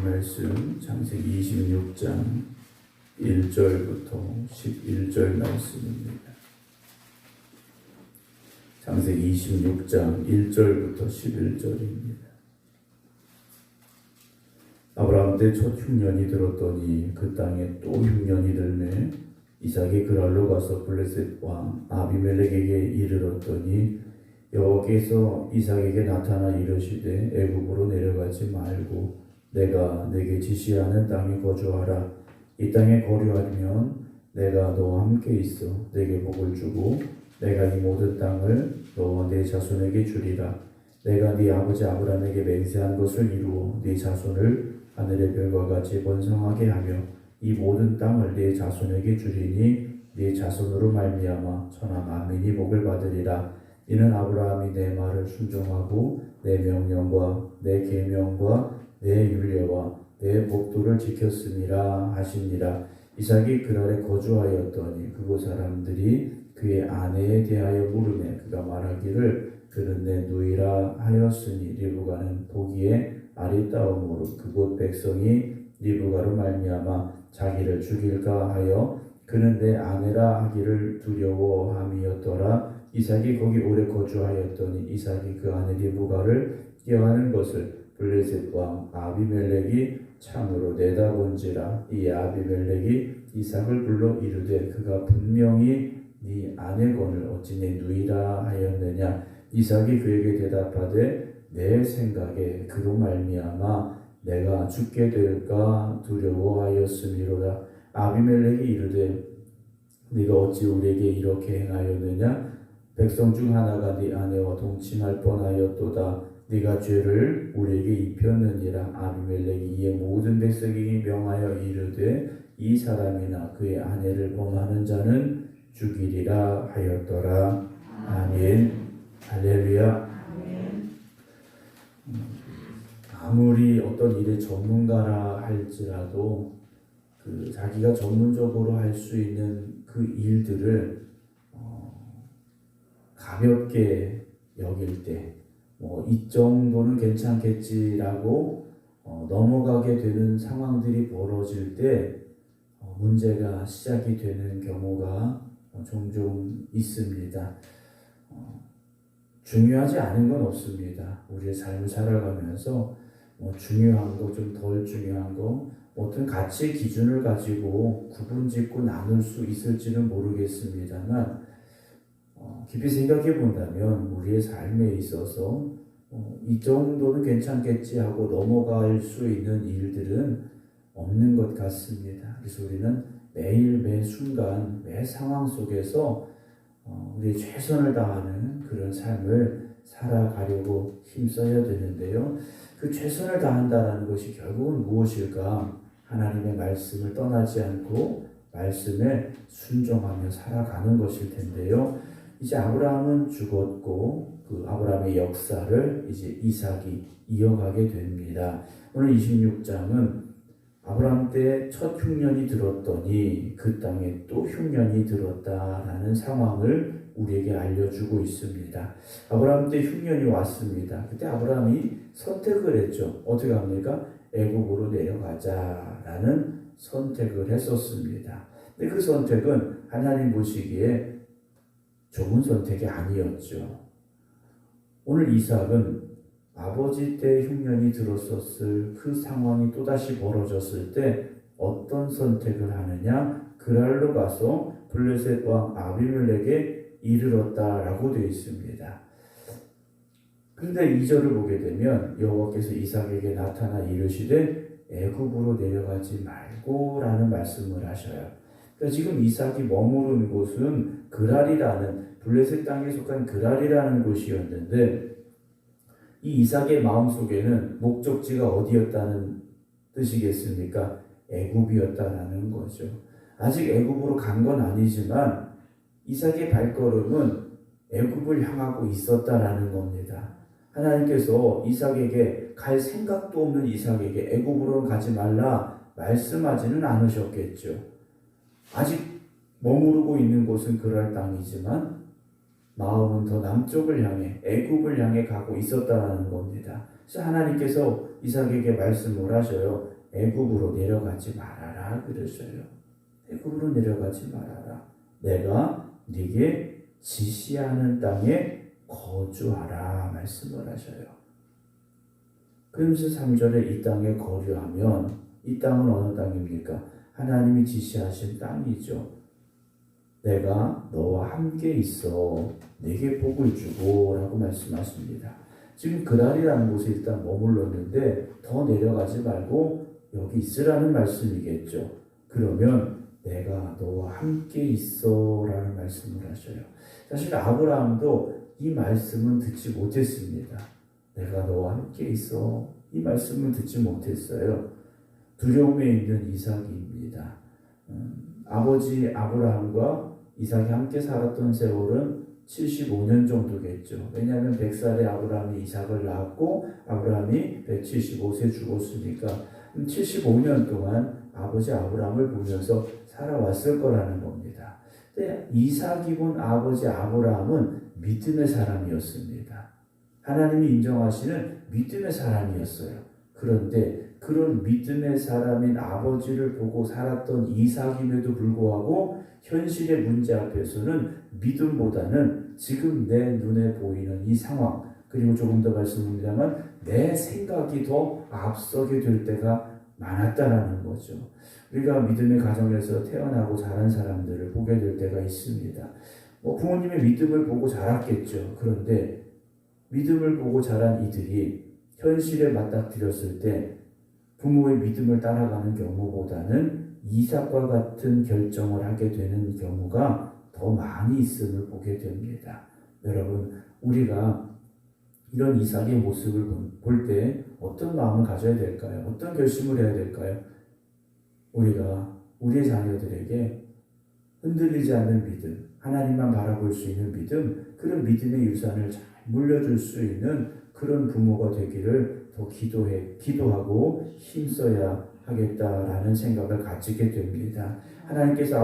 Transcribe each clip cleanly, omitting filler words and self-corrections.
말씀 창세기 26장 1절부터 11절 말씀입니다. 창세기 26장 1절부터 11절입니다. 아브라함 때 첫 흉년이 들었더니 그 땅에 또 흉년이 들매 이삭이 그랄로 가서 블레셋 왕 아비멜렉에게 이르렀더니 여호와께서 이삭에게 나타나 이르시되 애굽으로 내려가지 말고 내가 내게 지시하는 땅에 거주하라. 이 땅에 거류하면 내가 너와 함께 있어 내게 복을 주고 내가 이 모든 땅을 너와 네 자손에게 주리라. 내가 네 아버지 아브라함에게 맹세한 것을 이루어 네 자손을 하늘의 별과 같이 번성하게 하며 이 모든 땅을 네 자손에게 주리니 네 자손으로 말미암아 천하 만민이 복을 받으리라. 이는 아브라함이 내 말을 순종하고 내 명령과 내 계명과 내 율례와 내 법도를 지켰음이라 하시니라. 이삭이 그랄에 거주하였더니 그곳 사람들이 그의 아내에 대하여 물으매 그가 말하기를 그는 내 누이라 하였으니 리브가는 보기에 아리따움으로 그곳 백성이 리브가로 말미암아 자기를 죽일까 하여 그는 내 아내라 하기를 두려워함이었더라. 이삭이 거기 오래 거주하였더니 이삭이 그 아내 리브가를 껴안은 것을 블레셋 왕 아비멜렉이 창으로 내다본지라. 이 아비멜렉이 이삭을 불러 이르되 그가 분명히 네 아내건을 어찌 내 누이라 하였느냐. 이삭이 그에게 대답하되 내 생각에 그로 말미암아 내가 죽게 될까 두려워하였음이로다. 아비멜렉이 이르되 네가 어찌 우리에게 이렇게 행하였느냐. 백성 중 하나가 네 아내와 동침할 뻔하였도다. 네가 죄를 우리에게 입혔느니라. 아비멜렉이 이에 모든 백성에게 명하여 이르되 이 사람이나 그의 아내를 범하는 자는 죽이리라 하였더라. 아멘. 할렐루야. 아무리 어떤 일의 전문가라 할지라도 자기가 전문적으로 할 수 있는 그 일들을 가볍게 여길 때 이 정도는 괜찮겠지라고 넘어가게 되는 상황들이 벌어질 때 문제가 시작이 되는 경우가 종종 있습니다. 중요하지 않은 건 없습니다. 우리의 삶을 살아가면서 중요한 거, 좀 덜 중요한 거, 어떤 가치 기준을 가지고 구분짓고 나눌 수 있을지는 모르겠습니다만 깊이 생각해 본다면 우리의 삶에 있어서 이 정도는 괜찮겠지 하고 넘어갈 수 있는 일들은 없는 것 같습니다. 그래서 우리는 매일 매 순간 매 상황 속에서 우리의 최선을 다하는 그런 삶을 살아가려고 힘써야 되는데요. 그 최선을 다한다는 것이 결국은 무엇일까? 하나님의 말씀을 떠나지 않고 말씀에 순종하며 살아가는 것일 텐데요. 이제 아브라함은 죽었고 그 아브라함의 역사를 이제 이삭이 이어가게 됩니다. 오늘 26장은 아브라함 때 첫 흉년이 들었더니 그 땅에 또 흉년이 들었다라는 상황을 우리에게 알려주고 있습니다. 아브라함 때 흉년이 왔습니다. 그때 아브라함이 선택을 했죠. 어떻게 합니까? 애굽으로 내려가자라는 선택을 했었습니다. 근데 그 선택은 하나님 보시기에 좋은 선택이 아니었죠. 오늘 이삭은 아버지 때 흉년이 들었었을 그 상황이 또다시 벌어졌을 때 어떤 선택을 하느냐? 그랄로 가서 블레셋 왕 아비멜렉에 이르렀다라고 되어 있습니다. 그런데 2절을 보게 되면 여호와께서 이삭에게 나타나 이르시되 애굽으로 내려가지 말고 라는 말씀을 하셔요. 그러니까 지금 이삭이 머무른 곳은 그랄이라는 블레셋 땅에 속한 그랄이라는 곳이었는데 이 이삭의 마음속에는 목적지가 어디였다는 뜻이겠습니까? 애굽이었다라는 거죠. 아직 애굽으로 간 건 아니지만 이삭의 발걸음은 애굽을 향하고 있었다라는 겁니다. 하나님께서 이삭에게 갈 생각도 없는 이삭에게 애굽으로는 가지 말라 말씀하지는 않으셨겠죠. 아직 머무르고 있는 곳은 그랄 땅이지만 마음은 더 남쪽을 향해 애굽을 향해 가고 있었다는 겁니다. 그래서 하나님께서 이삭에게 말씀을 하셔요. 애굽으로 내려가지 말아라 그러셔요. 애굽으로 내려가지 말아라. 내가 네게 지시하는 땅에 거주하라 말씀을 하셔요. 그러면서 3절에 이 땅에 거류하면 이 땅은 어느 땅입니까? 하나님이 지시하신 땅이죠. 내가 너와 함께 있어 내게 복을 주고 라고 말씀하십니다. 지금 그랄이라는 곳에 일단 머물렀는데 더 내려가지 말고 여기 있으라는 말씀이겠죠. 그러면 내가 너와 함께 있어 라는 말씀을 하셔요. 사실 아브라함도 이 말씀은 듣지 못했습니다. 내가 너와 함께 있어 이 말씀은 듣지 못했어요. 두려움에 있는 이삭입니다. 아버지 아브라함과 이삭이 함께 살았던 세월은 75년 정도겠죠. 왜냐하면 100살에 아브라함이 이삭을 낳았고 아브라함이 175세 죽었으니까 75년 동안 아버지 아브라함을 보면서 살아왔을 거라는 겁니다. 근데 이삭이 본 아버지 아브라함은 믿음의 사람이었습니다. 하나님이 인정하시는 믿음의 사람이었어요. 그런데 그런 믿음의 사람인 아버지를 보고 살았던 이삭임에도 불구하고 현실의 문제 앞에서는 믿음보다는 지금 내 눈에 보이는 이 상황, 그리고 조금 더 말씀드리자면 내 생각이 더 앞서게 될 때가 많았다라는 거죠. 우리가 믿음의 가정에서 태어나고 자란 사람들을 보게 될 때가 있습니다. 부모님의 믿음을 보고 자랐겠죠. 그런데 믿음을 보고 자란 이들이 현실에 맞닥뜨렸을 때 부모의 믿음을 따라가는 경우보다는 이삭과 같은 결정을 하게 되는 경우가 더 많이 있음을 보게 됩니다. 여러분, 우리가 이런 이삭의 모습을 볼 때 어떤 마음을 가져야 될까요? 어떤 결심을 해야 될까요? 우리가 우리의 자녀들에게 흔들리지 않는 믿음, 하나님만 바라볼 수 있는 믿음, 그런 믿음의 유산을 잘 물려줄 수 있는 그런 부모가 되기를 더 기도하고 힘써야 하겠다라는 생각을 가지게 됩니다. 하나님께서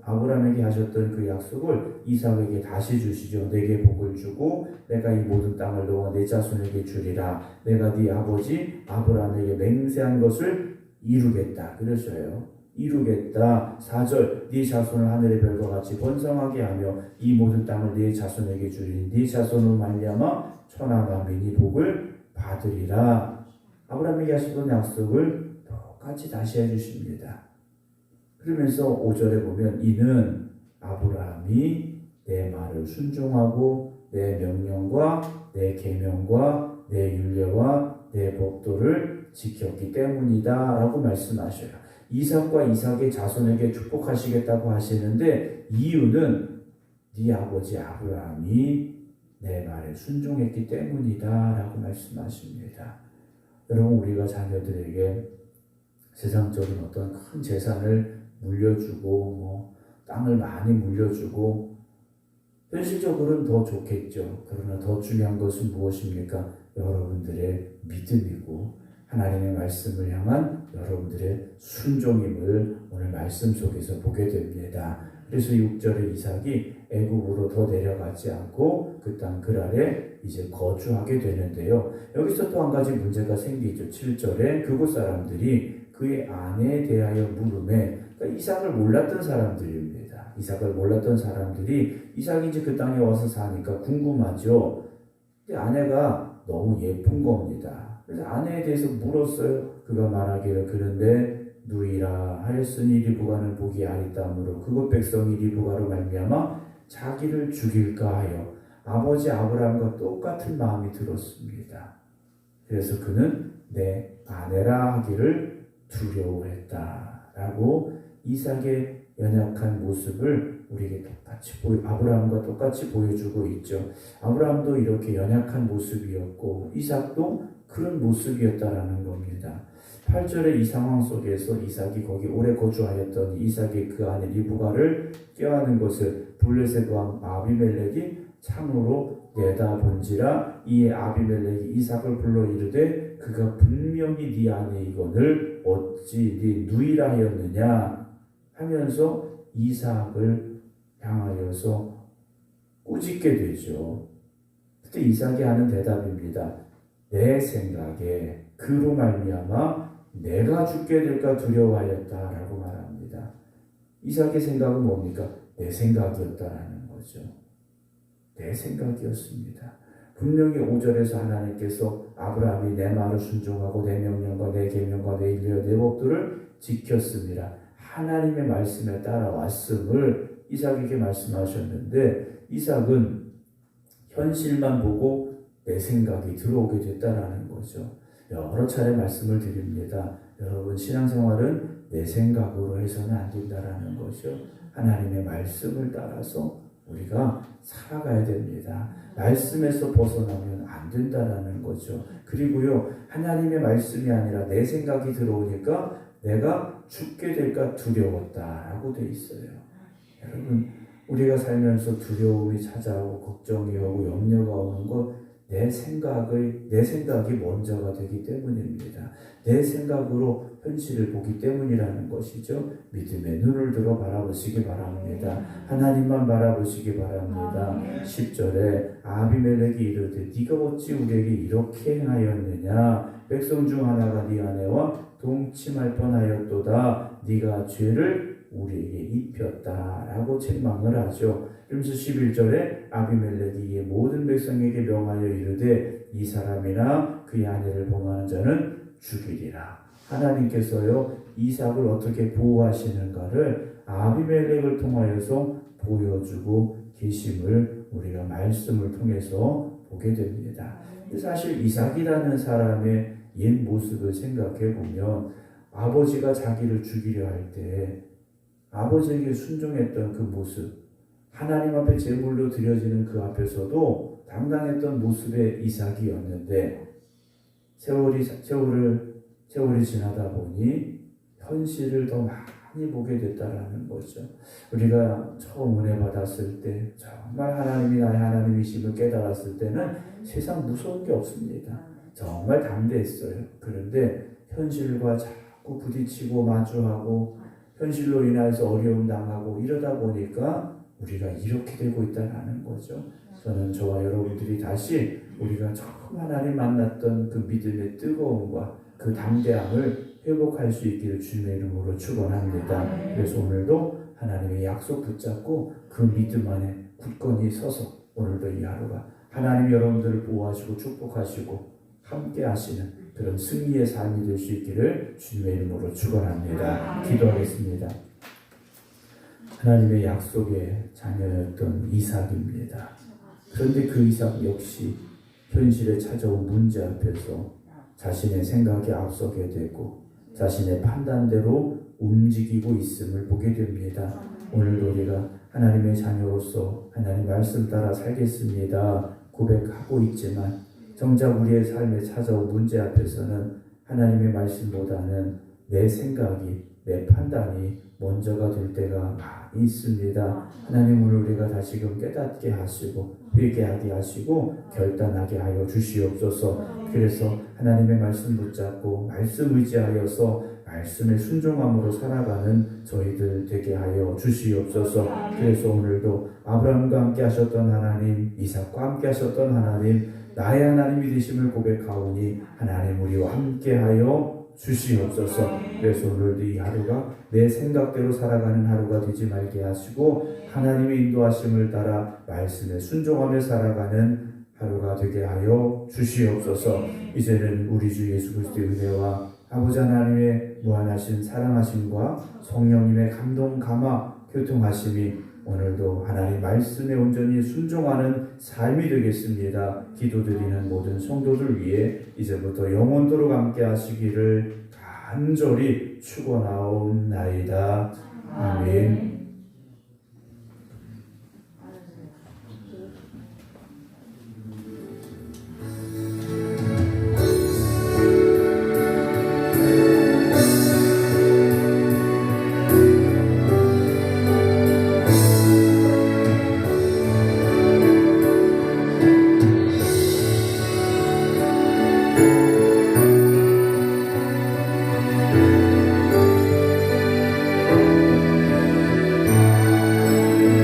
아브라함에게 하셨던 그 약속을 이삭에게 다시 주시죠. 내게 복을 주고 내가 이 모든 땅을 너와 내 자손에게 주리라. 내가 네 아버지 아브라함에게 맹세한 것을 이루겠다. 그러셔요. 이루겠다. 4절 네 자손을 하늘의 별과 같이 번성하게 하며 이 모든 땅을 네 자손에게 주리니 네 자손으로 말미암아 천하 만민이 복을 받으리라. 아브라함에게 하셨던 약속을 똑같이 다시 해주십니다. 그러면서 5절에 보면 이는 아브라함이 내 말을 순종하고 내 명령과 내 계명과 내 율례와 내 법도를 지켰기 때문이다 라고 말씀하셔요. 이삭과 이삭의 자손에게 축복하시겠다고 하시는데 이유는 네 아버지 아브라함이 내 말에 순종했기 때문이다 라고 말씀하십니다. 여러분, 우리가 자녀들에게 세상적인 어떤 큰 재산을 물려주고 땅을 많이 물려주고 현실적으로는 더 좋겠죠. 그러나 더 중요한 것은 무엇입니까? 여러분들의 믿음이고 하나님의 말씀을 향한 여러분들의 순종임을 오늘 말씀 속에서 보게 됩니다. 그래서 6절에 이삭이 애굽으로 더 내려가지 않고 그 땅 그랄에 이제 거주하게 되는데요. 여기서 또 한 가지 문제가 생기죠. 7절에 그곳 사람들이 그의 아내에 대하여 물음에, 그러니까 이삭을 몰랐던 사람들입니다. 이삭을 몰랐던 사람들이 이삭이 이제 그 땅에 와서 사니까 궁금하죠. 근데 아내가 너무 예쁜 겁니다. 그래서 아내에 대해서 물었어요. 그가 말하기를 그런데 누이라 하였으니 이리 부가는 복이 아리따므로 그곳 백성이 이리 부가로 말미암아 자기를 죽일까 하여 아버지 아브라함과 똑같은 마음이 들었습니다. 그래서 그는 내 아내라 하기를 두려워했다라고 이삭의 연약한 모습을 우리에게 아브라함과 똑같이 보여주고 있죠. 아브라함도 이렇게 연약한 모습이었고 이삭도 그런 모습이었다라는 겁니다. 8절의 이 상황 속에서 이삭이 거기 오래 거주하였더니 이삭이 그 아내 리브가를 껴안은 것을 블레셋 왕 아비멜렉이 창으로 내다본지라. 이에 아비멜렉이 이삭을 불러 이르되 그가 분명히 네 아내이거늘 어찌 네 누이라 하였느냐 하면서 이삭을 향하여서 꾸짖게 되죠. 그때 이삭이 하는 대답입니다. 내 생각에 그로 말미암아 내가 죽게 될까 두려워하였다라고 말합니다. 이삭의 생각은 뭡니까? 내 생각이었다라는 거죠. 내 생각이었습니다. 분명히 5절에서 하나님께서 아브라함이 내 말을 순종하고 내 명령과 내 계명과 내 인류와 내 법도를 지켰습니다. 하나님의 말씀에 따라왔음을 이삭에게 말씀하셨는데 이삭은 현실만 보고 내 생각이 들어오게 됐다라는 거죠. 여러 차례 말씀을 드립니다. 여러분 신앙생활은 내 생각으로 해서는 안 된다라는 거죠. 하나님의 말씀을 따라서 우리가 살아가야 됩니다. 말씀에서 벗어나면 안 된다라는 거죠. 그리고요, 하나님의 말씀이 아니라 내 생각이 들어오니까 내가 죽게 될까 두려웠다라고 돼 있어요. 여러분, 우리가 살면서 두려움이 찾아오고 걱정이 오고 염려가 오는 것 내 생각이 먼저가 되기 때문입니다. 내 생각으로 현실을 보기 때문이라는 것이죠. 믿음의 눈을 들어 바라보시기 바랍니다. 하나님만 바라보시기 바랍니다. 10절에 아비멜렉이 이르되 네가 어찌 우리에게 이렇게 행하였느냐? 백성 중 하나가 네 아내와 동침할 뻔하였도다. 네가 죄를 우리에게 입혔다라고 책망을 하죠. 그러면서 11절에 아비멜렉이 이에 모든 백성에게 명하여 이르되 이 사람이나 그의 아내를 범하는 자는 죽이리라. 하나님께서요 이삭을 어떻게 보호하시는가를 아비멜렉을 통하여서 보여주고 계심을 우리가 말씀을 통해서 보게 됩니다. 사실 이삭이라는 사람의 옛 모습을 생각해 보면 아버지가 자기를 죽이려 할 때 아버지에게 순종했던 그 모습, 하나님 앞에 제물로 드려지는 그 앞에서도 당당했던 모습의 이삭이었는데 세월이 지나다 보니 현실을 더 많이 보게 됐다라는 거죠. 우리가 처음 은혜 받았을 때 정말 하나님이 나의 하나님이심을 깨달았을 때는 세상 무서운 게 없습니다. 정말 담대했어요. 그런데 현실과 자꾸 부딪히고 마주하고 현실로 인해서 어려움 당하고 이러다 보니까 우리가 이렇게 되고 있다는 거죠. 저는 저와 여러분들이 다시 우리가 처음 하나님 만났던 그 믿음의 뜨거움과 그 담대함을 회복할 수 있기를 주님의 이름으로 축원합니다. 그래서 오늘도 하나님의 약속 붙잡고 그 믿음 안에 굳건히 서서 오늘도 이 하루가 하나님 여러분들을 보호하시고 축복하시고 함께 하시는 그런 승리의 삶이 될 수 있기를 주님의 이름으로 축원합니다. 기도하겠습니다. 하나님의 약속의 자녀였던 이삭입니다. 그런데 그 이삭 역시 현실에 찾아온 문제 앞에서 자신의 생각에 앞서게 되고 자신의 판단대로 움직이고 있음을 보게 됩니다. 오늘도 우리가 하나님의 자녀로서 하나님 말씀 따라 살겠습니다 고백하고 있지만 정작 우리의 삶에 찾아온 문제 앞에서는 하나님의 말씀보다는 내 생각이, 내 판단이 먼저가 될 때가 많이 있습니다. 하나님 오늘 우리가 다시금 깨닫게 하시고 회개하게 하시고 결단하게 하여 주시옵소서. 그래서 하나님의 말씀 붙잡고 말씀 의지하여서 말씀에 순종함으로 살아가는 저희들 되게 하여 주시옵소서. 그래서 오늘도 아브라함과 함께 하셨던 하나님, 이삭과 함께 하셨던 하나님, 나의 하나님이 되심을 고백하오니 하나님 우리와 함께하여 주시옵소서. 그래서 오늘도 이 하루가 내 생각대로 살아가는 하루가 되지 말게 하시고 하나님의 인도하심을 따라 말씀에 순종하며 살아가는 하루가 되게 하여 주시옵소서. 이제는 우리 주 예수 그리스도의 은혜와 아버지 하나님의 무한하신 사랑하심과 성령님의 감동 감화 교통하심이 오늘도 하나님 말씀에 온전히 순종하는 삶이 되겠습니다. 기도드리는 모든 성도들 위해 이제부터 영원토록 함께 하시기를 간절히 축원하옵나이다. 아멘.